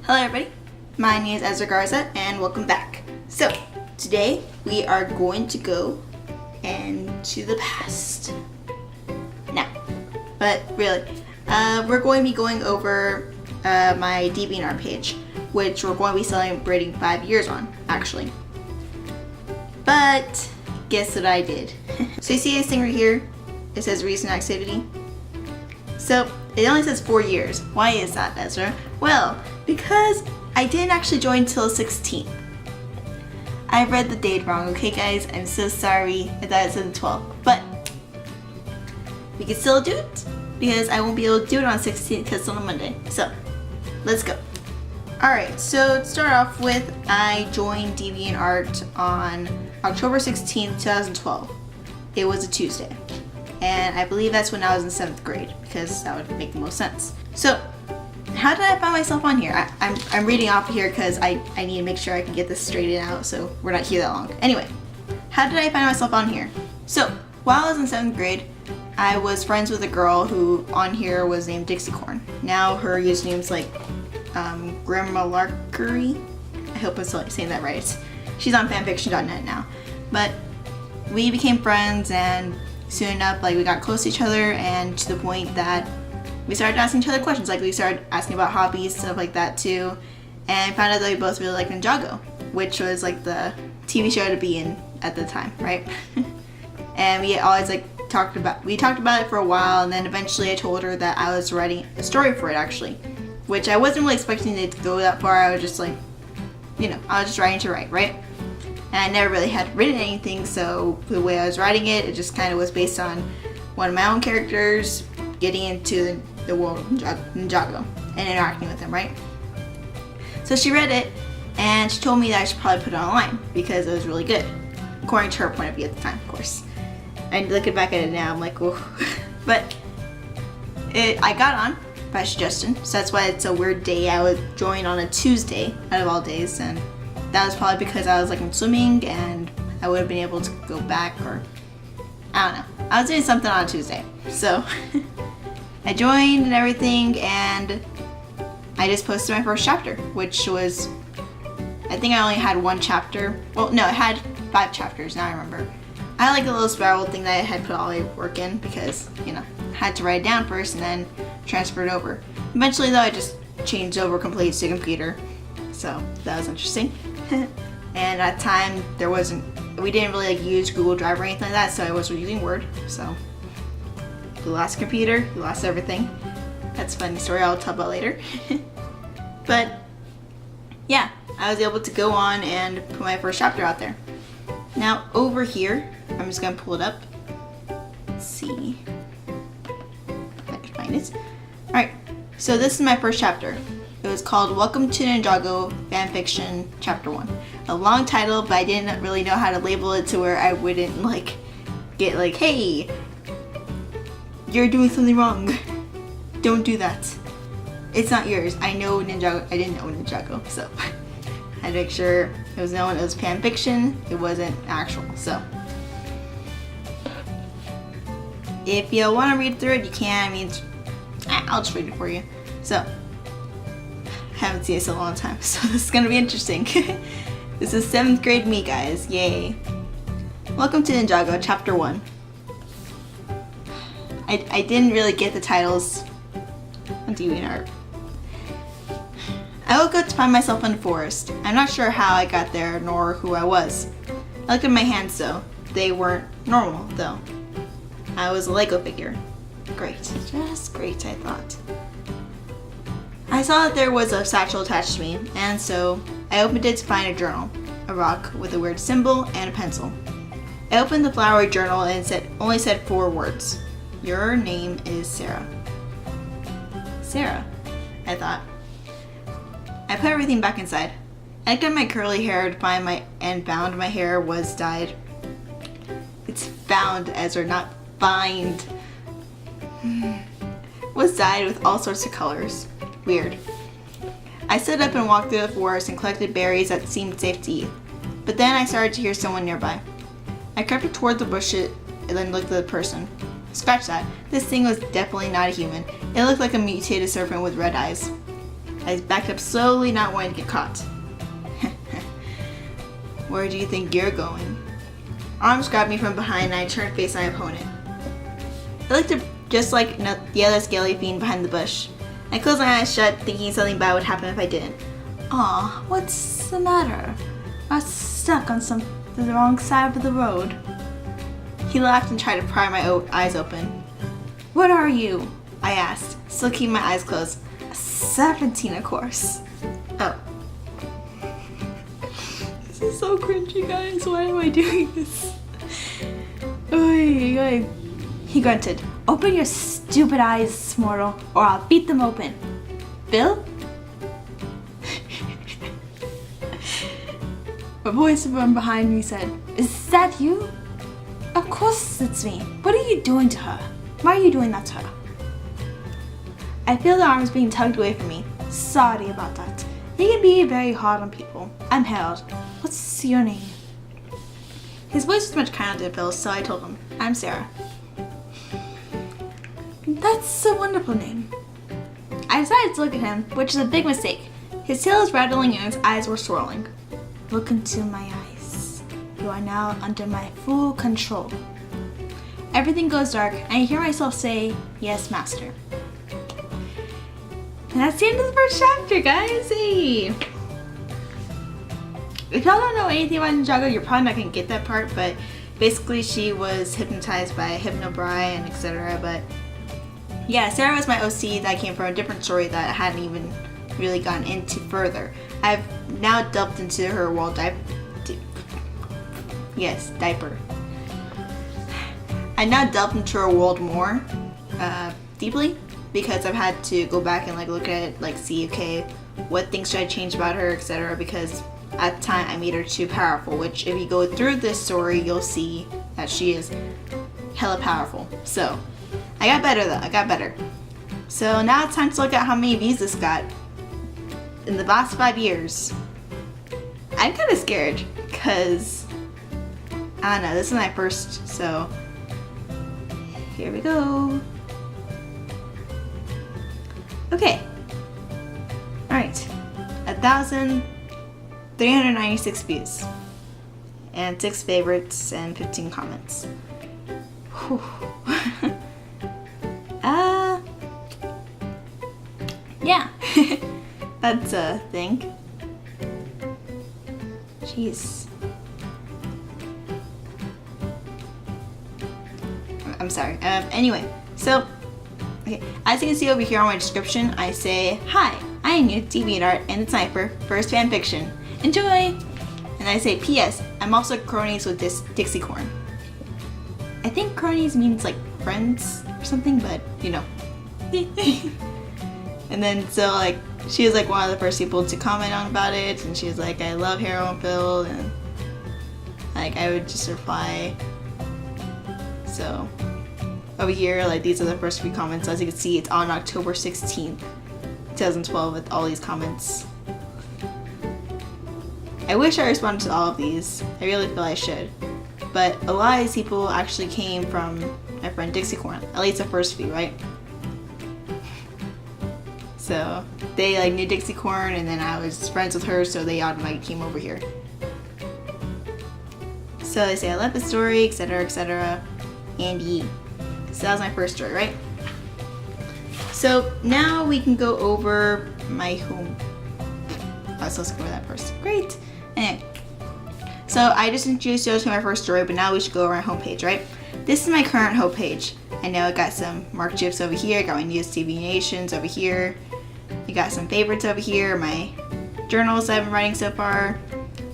Hello everybody, my name is Ezra Garza and welcome back. So today we are going to go into the past. Now, but really, we're going to be going over my DeviantArt page, which we're going to be celebrating 5 years on, actually. But guess what I did? So you see this thing right here? It says recent activity. So it only says 4 years. Why is that, Ezra? Well, because I didn't actually join till 16th. I read the date wrong, okay guys? I'm so sorry. I thought it said the 12th. But we can still do it because I won't be able to do it on 16th because it's on a Monday. So let's go. Alright, so to start off with, I joined DeviantArt on October 16th, 2012. It was a Tuesday. And I believe that's when I was in 7th grade because that would make the most sense. So, how did I find myself on here? I'm reading off here because I need to make sure I can get this straightened out so we're not here that long. Anyway, how did I find myself on here? So, while I was in 7th grade, I was friends with a girl who on here was named Dixiecorn. Now her username's like Grandma Larkery. I hope I'm saying that right. She's on fanfiction.net now. But we became friends and soon enough, like, we got close to each other, and to the point that we started asking each other questions. Like, we started asking about hobbies, stuff like that too, and found out that we both really liked Ninjago, which was like the TV show to be in at the time, right? And we always talked about it for a while, and then eventually I told her that I was writing a story for it actually, which I wasn't really expecting it to go that far. I was just like, you know, I was just writing to write, right? And I never really had written anything, so the way I was writing it, it just kind of was based on one of my own characters getting into the world of Ninjago and interacting with him, right? So she read it, and she told me that I should probably put it online because it was really good, according to her point of view at the time, of course. And looking back at it now, I'm like, whoa. But I got on by suggestion, so that's why it's a weird day. I would join on a Tuesday out of all days, and that was probably because I was like in swimming and I would have been able to go back, or I don't know. I was doing something on a Tuesday. So I joined and everything, and I just posted my first chapter, which was, I think I only had 1 chapter. Well, no, it had 5 chapters, now I remember. I had like a little spiral thing that I had put all my work in because, you know, I had to write it down first and then transfer it over. Eventually though, I just changed over completely to computer. So that was interesting. And at the time, we didn't really use Google Drive or anything like that, so I was using Word. So you lost computer, you lost everything. That's a funny story I'll tell about later. But yeah, I was able to go on and put my first chapter out there. Now over here, I'm just gonna pull it up. Let's see if I can find it. Alright, so this is my first chapter. It was called Welcome to Ninjago Fanfiction Chapter 1. A long title, but I didn't really know how to label it to where I wouldn't get hey, you're doing something wrong. Don't do that. It's not yours. I know Ninjago. I didn't know Ninjago, so I had to make sure it was known as fanfiction. It wasn't actual, so if you want to read through it, you can. I mean, I'll just read it for you. So, I haven't seen this in a long time, so this is gonna be interesting. This is 7th grade me, guys. Yay. Welcome to Ninjago, Chapter 1. I didn't really get the titles on DeviantArt. I woke up to find myself in the forest. I'm not sure how I got there, nor who I was. I looked at my hands, though. They weren't normal, though. I was a Lego figure. Great. Just great, I thought. I saw that there was a satchel attached to me, and so I opened it to find a journal, a rock with a weird symbol, and a pencil. I opened the flowery journal and it only said 4 words. Your name is Sarah. Sarah, I thought. I put everything back inside. I looked at my curly hair to find found my hair was dyed. It's found, Ezra, not find. Was dyed with all sorts of colors. Weird. I stood up and walked through the forest and collected berries that seemed safe to eat. But then I started to hear someone nearby. I crept toward the bush and then looked at the person. Scratch that. This thing was definitely not a human. It looked like a mutated serpent with red eyes. I backed up slowly, not wanting to get caught. Where do you think you're going? Arms grabbed me from behind and I turned to face my opponent. I looked up just like the other scaly fiend behind the bush. I closed my eyes shut, thinking something bad would happen if I didn't. Aw, what's the matter? I was stuck on the wrong side of the road. He laughed and tried to pry my eyes open. What are you? I asked, still keeping my eyes closed. 17, of course. Oh. This is so cringy, guys. Why am I doing this? Oy, oy. He grunted. Open your stupid eyes, mortal, or I'll beat them open. Bill? A voice from behind me said, Is that you? Of course it's me. What are you doing to her? Why are you doing that to her? I feel the arms being tugged away from me. Sorry about that. He can be very hard on people. I'm Harold. What's your name? His voice was much kinder than Bill's, so I told him, I'm Sarah. That's a wonderful name. I decided to look at him, which is a big mistake. His tail was rattling and his eyes were swirling. Look into my eyes. You are now under my full control. Everything goes dark, and I hear myself say, Yes, Master. And that's the end of the first chapter, guys. Hey. If y'all don't know anything about Ninjago, you're probably not going to get that part, but basically she was hypnotized by Hypnobri and etc. But yeah, Sarah was my OC that came from a different story that I hadn't even really gone into further. I've now delved into her world diaper. I now delved into her world more deeply because I've had to go back and look at it, see, okay, what things should I change about her, etc. Because at the time I made her too powerful, which if you go through this story, you'll see that she is hella powerful. So I got better though, I got better. So now it's time to look at how many views this got in the last 5 years. I'm kind of scared because, I don't know, this is my first, so here we go. Okay. Alright. 1,396 views. And 6 favorites and 15 comments. Whew. Yeah. That's a thing. Jeez. I'm sorry. Anyway, so, okay, as you can see over here on my description, I say, Hi, I am new to DeviantArt and the Sniper, first fan fiction. Enjoy! And I say, P.S. I'm also cronies with this Dixie Corn. I think cronies means friends or something, but you know. And then so she was one of the first people to comment on about it, and she was like, I love Harold and Phil, and I would just reply. So over here, these are the first few comments. As you can see, it's on October 16th, 2012 with all these comments. I wish I responded to all of these. I really feel I should. But a lot of these people actually came from my friend Dixie Corn. At least the first few, right? So they knew Dixie Corn, and then I was friends with her, so they automatically came over here. So they say I love the story, etc., etc. And yee. So that was my first story, right? So now we can go over my home. I was supposed to go over that first. Great. Anyway. So I just introduced you to my first story, but now we should go over my homepage, right? This is my current homepage. I know I got some marked GIFs over here, I got my newest deviations over here. You got some favorites over here, my journals I've been writing so far,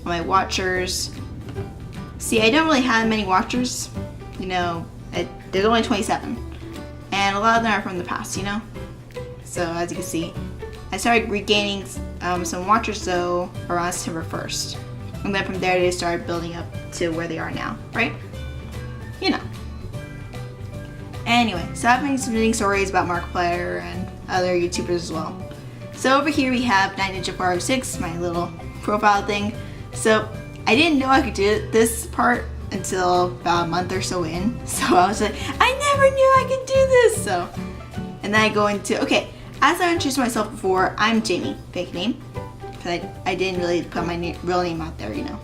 my watchers. See, I don't really have many watchers. You know, there's only 27. And a lot of them are from the past, you know? So as you can see, I started regaining some watchers though around September 1st. And then from there they started building up to where they are now, right? You know. Anyway, so I've been submitting stories about Markiplier and other YouTubers as well. So over here we have 9Ninja406, my little profile thing. So I didn't know I could do this part until about a month or so in. So I was like, I never knew I could do this. So, and then I go into, okay, As I introduced myself before, I'm Jamie, fake name, because I didn't really put my real name out there, you know.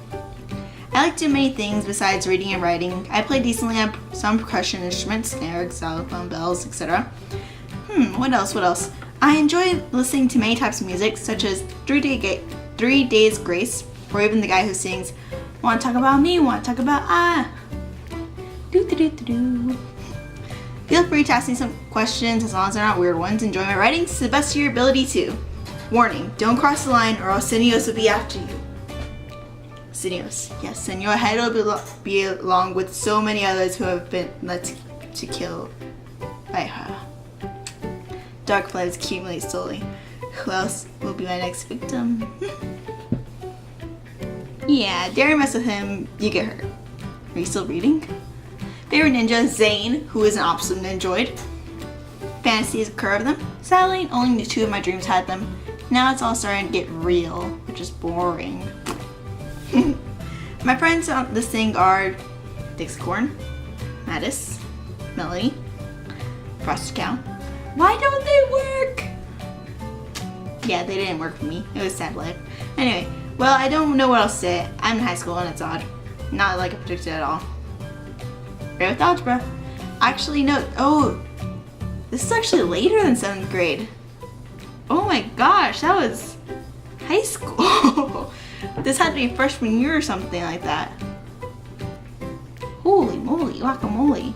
I like to do many things besides reading and writing. I play decently on some percussion instruments, snare, xylophone, bells, etc. What else? I enjoy listening to many types of music, such as 3 Days Grace, or even the guy who sings, "Wanna talk about me, wanna talk about I." Do. Feel free to ask me some questions as long as they're not weird ones. Enjoy my writing to the best of your ability too. Warning, don't cross the line or else Senios will be after you. Senios, yes, and your head will be along with so many others who have been let to kill by her. Dark flames accumulate slowly. Who else will be my next victim? Yeah, dare you mess with him, you get hurt. Are you still reading? Favorite ninja, Zane, who is an opposite ninjoid. Fantasies occur of them. Sadly, only 2 of my dreams had them. Now it's all starting to get real, which is boring. My friends on this thing are Dixicorn, Mattis, Melody, Frosted Cow. Why don't they work? Yeah, they didn't work for me. It was sad life. Anyway, well, I don't know what else to say. I'm in high school and it's odd. Not like I predicted at all. Right with algebra. Actually, no. Oh, this is actually later than 7th grade. Oh my gosh, that was high school. This had to be freshman year or something like that. Holy moly, guacamole.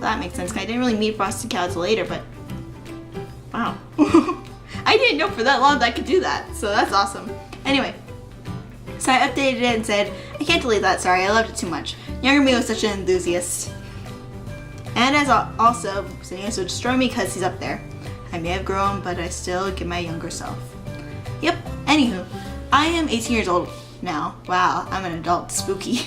That makes sense. I didn't really meet Frosted Cow until later, but wow. I didn't know for that long that I could do that, so that's awesome. Anyway, so I updated it and said, I can't delete that, sorry, I loved it too much. Younger me was such an enthusiast. And as also, Senios would destroy me because he's up there. I may have grown, but I still get my younger self. Yep, anywho, I am 18 years old now. Wow, I'm an adult, spooky.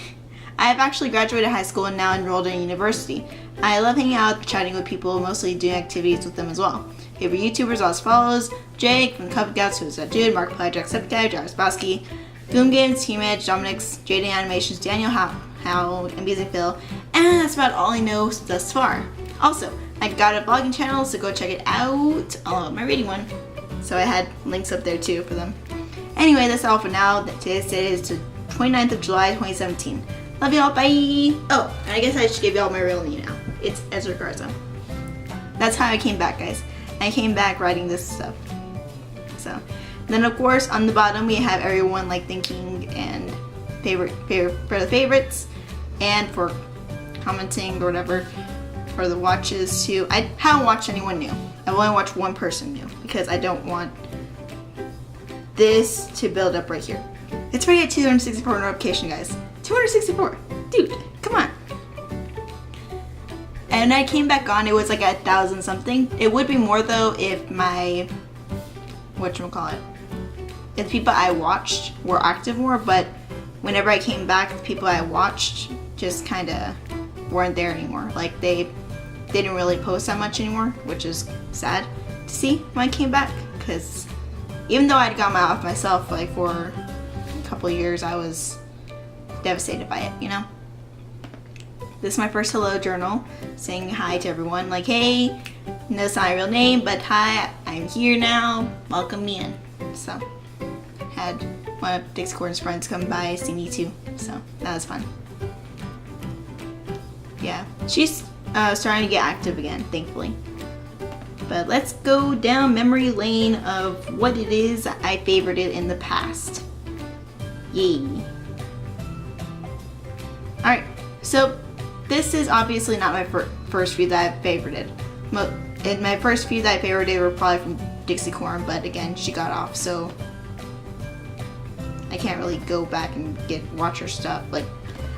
I have actually graduated high school and now enrolled in university. I love hanging out, chatting with people, mostly doing activities with them as well. Favorite YouTubers as follows: Jake from Cub Scouts, who's that dude, Markiplier, Jacksepticeye, Jarvis Bosky, Film Games, Team Edge, Dominix, Jaden Animations, Daniel Howell, Amazing Phil, and that's about all I know thus far. Also, I got a vlogging channel, so go check it out. Oh, my reading one. So I had links up there too for them. Anyway, that's all for now. Today's date is the 29th of July, 2017. Love y'all, bye! Oh, and I guess I should give y'all my real name now. It's Ezra Garza. That's how I came back, guys. I came back writing this stuff. So, then of course, on the bottom we have everyone like thinking and favorite for the favorites, and for commenting or whatever, for the watches too. I haven't watched anyone new. I've only watched one person new because I don't want this to build up right here. It's already at 264 notification, guys. 264, dude, come on. And I came back on, it was like 1,000 something. It would be more though if my, whatchamacallit, if the people I watched were active more, but whenever I came back, the people I watched just kind of weren't there anymore. Like they didn't really post that much anymore, which is sad to see when I came back, because even though I'd gotten off myself like for a couple of years, I was devastated by it, you know? This is my first hello journal, saying hi to everyone, like, hey, no, it's not my real name, but hi, I'm here now, welcome me in. So, had one of Dixicorn's friends come by, see me too, so that was fun. Yeah, she's starting to get active again, thankfully. But let's go down memory lane of what it is I favorited in the past. Yay. Alright, so this is obviously not my first few that I favorited. In my first few that I favorited were probably from Dixicorn, but again, she got off, so I can't really go back and watch her stuff. Like,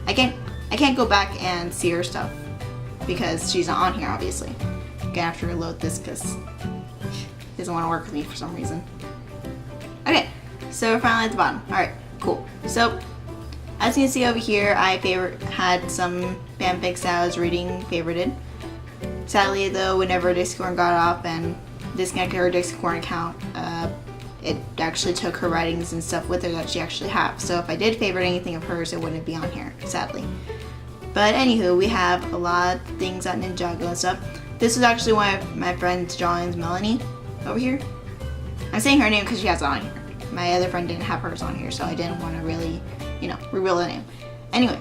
I can't go back and see her stuff because she's not on here, obviously. I'm gonna have to reload this because he doesn't want to work with me for some reason. Okay, so we're finally at the bottom. Alright, cool. So, as you can see over here, I had some fanfics that I was reading, favorited. Sadly though, whenever Dixicorn got off and disconnected her Dixicorn account, it actually took her writings and stuff with her that she actually have. So if I did favorite anything of hers, it wouldn't be on here, sadly. But anywho, we have a lot of things on Ninjago and stuff. This is actually one of my friend's drawings, Melanie, over here. I'm saying her name because she has it on here. My other friend didn't have hers on here, so I didn't want to really, you know, reveal the name. Anyway,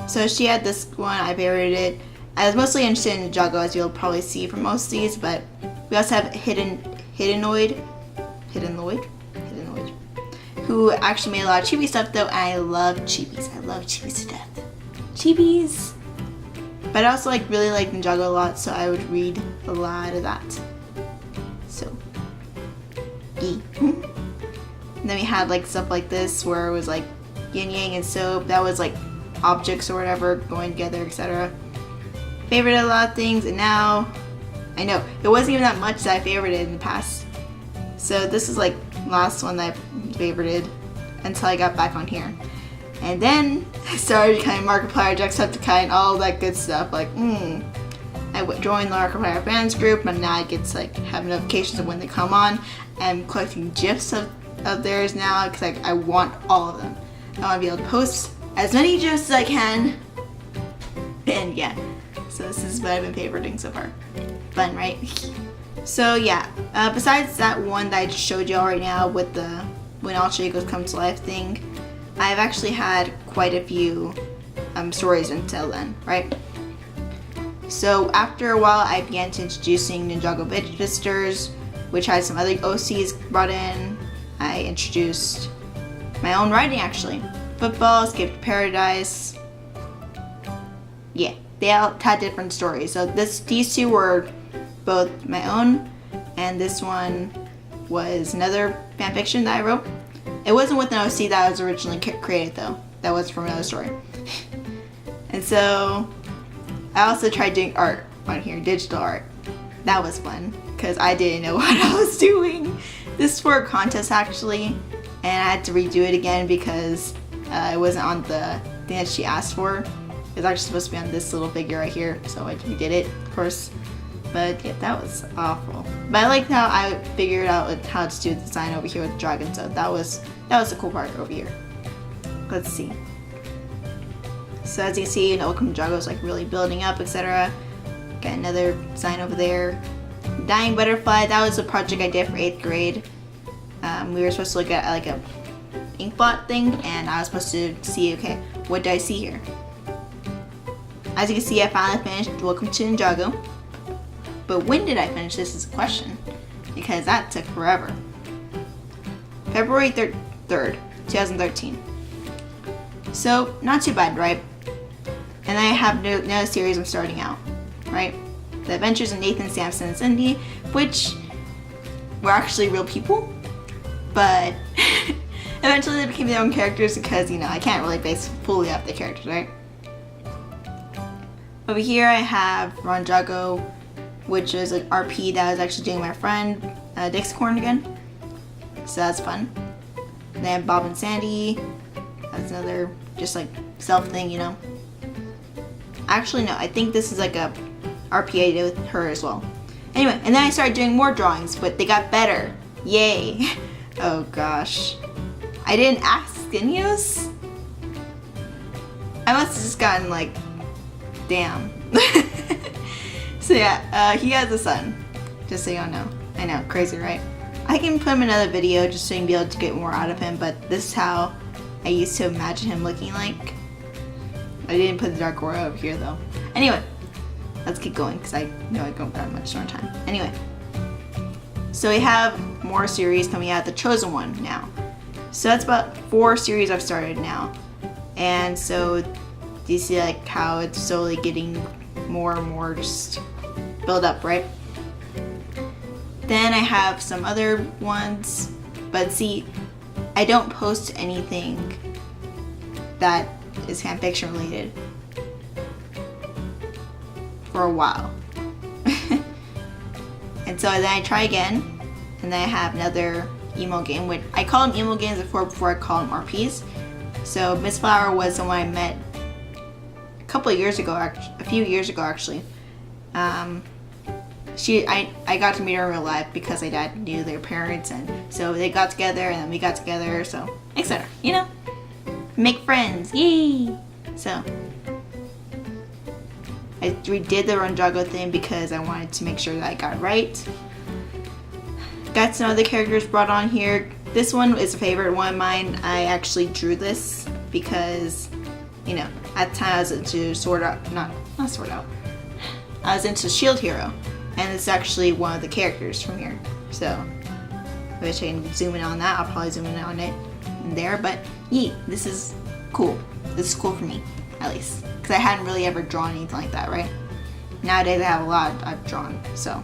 so she had this one, I buried it. I was mostly interested in Ninjago, as you'll probably see from most of these, but we also have Hiddenoid, who actually made a lot of chibi stuff though, and I love chibis. I love chibis to death. Chibis! But I also really like Ninjago a lot, so I would read a lot of that. So, yeah. And then we had stuff like this, where it was yin yang and soap. That was objects or whatever going together, etc. Favorited a lot of things, and now I know it wasn't even that much that I favorited in the past. So this is last one that I favorited until I got back on here. And then I started kind of Markiplier, Jacksepticeye, and all that good stuff. I joined the Markiplier fans group, and now I get to have notifications of when they come on. I'm collecting GIFs of theirs now because I want all of them. I want to be able to post as many GIFs as I can. And yeah, so this is what I've been favoriting so far. Fun, right? So yeah, besides that one that I just showed you all right now with the when alter egos come to life thing, I've actually had quite a few stories until then, right? So after a while, I began to introducing Ninjago Visitors, which had some other OCs brought in. I introduced my own writing actually. Football, Escape to Paradise. Yeah, they all had different stories. So these two were both my own, and this one was another fanfiction that I wrote. It wasn't with an OC that was originally created though. That was from another story. And so I also tried doing art on here, digital art. That was fun because I didn't know what I was doing. This is for a contest actually, and I had to redo it again because it wasn't on the thing that she asked for. It was actually supposed to be on this little figure right here, so I redid it, of course. But yeah, that was awful. But I liked how I figured out how to do the design over here with the dragon, so that was the cool part over here. Let's see. So as you can see, Welcome to Ninjago is really building up, etc. Got another design over there. Dying Butterfly, that was a project I did for 8th grade. We were supposed to look at a ink blot thing, and I was supposed to see, okay, what do I see here? As you can see, I finally finished Welcome to Ninjago. But when did I finish this is a question, because that took forever. February 3rd, 2013. So, not too bad, right? And I have another series I'm starting out, right? The Adventures of Nathan, Samson, and Cindy, which were actually real people, but eventually they became their own characters because, I can't really base fully off the characters, right? Over here I have Ninjago, which is an RP that I was actually doing with my friend, Dixcorn again. So that's fun. Then Bob and Sandy, that's another just self thing, Actually no, I think this is a RP I did with her as well. Anyway, and then I started doing more drawings, but they got better. Yay. Oh gosh. I didn't ask Skinios? I must have just gotten damn. So yeah, he has a son, just so y'all know. I know, crazy, right? I can put him in another video just so you can be able to get more out of him, but this is how I used to imagine him looking like. I didn't put the dark aura over here though. Anyway, let's keep going because I know I don't have much more time. Anyway, so we have more series coming out, the Chosen One now. So that's about 4 series I've started now. And so do you see how it's slowly getting more and more just build up, right? Then I have some other ones, but see, I don't post anything that is fanfiction related for a while. And so then I try again, and then I have another emo game, which I call them emo games before I call them RPs. So Miss Flower was the one I met a few years ago actually. I got to meet her in real life because my dad knew their parents, and so they got together and then we got together, so etc. Make friends, yay! So I redid the Ninjago thing because I wanted to make sure that I got it right. Got some other characters brought on here. This one is a favorite one of mine. I actually drew this because, you know, at the time I was into not Sword Out. I was into Shield Hero, and it's actually one of the characters from here. So, I wish I can zoom in on that. I'll probably zoom in on it there, but yeah, this is cool. This is cool for me, at least, because I hadn't really ever drawn anything like that, right? Nowadays I have a lot I've drawn, so.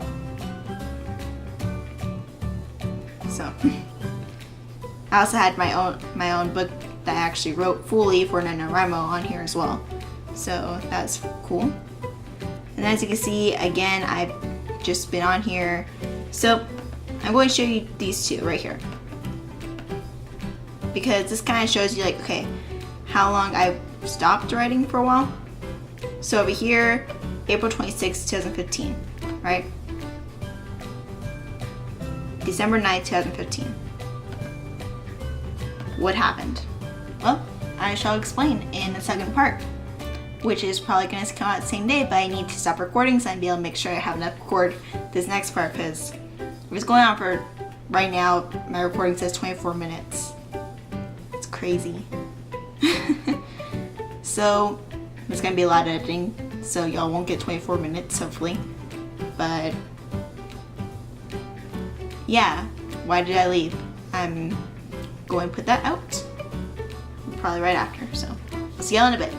I also had my own book that I actually wrote fully for NaNoWriMo on here as well. So that's cool. And as you can see, again, I've just been on here. So I'm going to show you these two right here. Because this kind of shows you like, okay, how long I stopped writing for a while. So over here, April 26, 2015, right? December 9th, 2015. What happened? Well, I shall explain in the second part, which is probably going to come out the same day, but I need to stop recording so I'll be able to make sure I have enough to record this next part, because it's going on for, right now, my recording says 24 minutes. It's crazy. So, there's going to be a lot of editing, so y'all won't get 24 minutes, hopefully. But yeah, why did I leave? I'm going to put that out probably right after, so I'll see y'all in a bit.